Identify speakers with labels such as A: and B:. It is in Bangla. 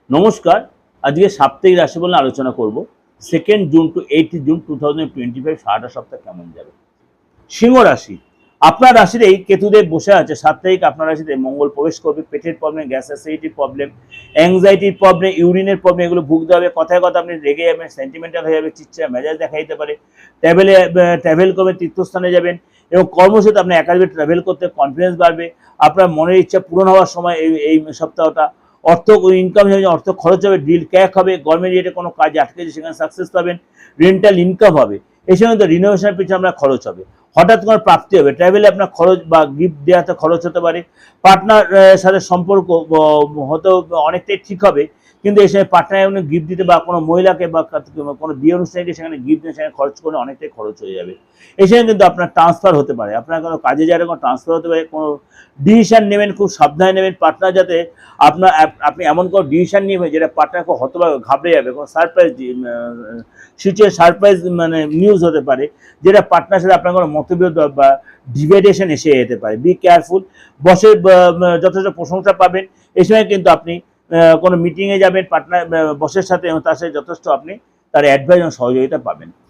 A: নমস্কার। আজকে সাপ্তাহিক রাশিফল নিয়ে আলোচনা করব। 2nd June two 8th June 2025 সারাটা সপ্তাহ কেমন যাবে। সিংহ রাশি, আপনার রাশির এই কেতুদেব বসে আছে। 7 তারিখ আপনার রাশিতে মঙ্গল প্রবেশ করবে। পেটের প্রবলেম, গ্যাস অ্যাসিডিটির প্রবলেম, অ্যাংজাইটির প্রবলেম, ইউরিনের প্রবলেম এগুলো ভুগতে হবে। কথায় কথা আপনি রেগে যাবেন, সেন্টিমেন্টাল হয়ে যাবে, চিৎচার মেজাজ দেখা দিতে পারে। ট্রাভেল করবেন, তীর্থস্থানে যাবেন এবং কর্মসূত্রে আপনি একাধিক ট্রাভেল করতে কনফিডেন্স বাড়বে। আপনার মনের ইচ্ছা পূরণ হওয়ার সময় এই সপ্তাহটা। অর্থ ইনকাম হবে, অর্থ খরচ হবে, ডিল ক্যাক হবে, গভর্নমেন্ট রেটে কোনো কাজে আটকে গেছে সেখানে সাকসেস পাবেন, রেন্টাল ইনকাম হবে। এই সময় তো রিনোভেশনের পিছনে আপনার খরচ হবে, হঠাৎ কোনো প্রাপ্তি হবে, ট্রাভেলে আপনার খরচ বা গিফট দেওয়াতে খরচ হতে পারে। পার্টনার সাথে সম্পর্ক হয়তো অনেকটাই ঠিক হবে, কিন্তু এই সময় পার্টনার এমন গিফট দিতে বা কোনো মহিলাকে বা কোনো বিয়ে অনুষ্ঠানে সেখানে গিফট দিয়ে সেখানে খরচ করে অনেকটাই খরচ হয়ে যাবে। এই সময় কিন্তু আপনার ট্রান্সফার হতে পারে, আপনার কোনো কাজে যাওয়ার কোনো ট্রান্সফার হতে পারে। কোনো ডিসিশন নেবেন, খুব সাবধানে নেবেন। পার্টনার যাতে আপনি এমন কোনো ডিসিশন নেবেন যেটা পার্টনার খুব হতবাক ঘাবড়ে যাবে, কোনো সারপ্রাইজ মানে নিউজ হতে পারে, যেটা পার্টনার সাথে আপনার কোনো মতবিরোধ বা ডিভাইডেশন এসে যেতে পারে। Be careful. বসের যথেষ্ট প্রশংসা পাবেন। এই সময় কিন্তু আপনি কোনো মিটিংয়ে যাবেন পার্টনার বসের সাথে এবং তার সাথে যথেষ্ট আপনি তার অ্যাডভাইস এবং সহযোগিতা পাবেন।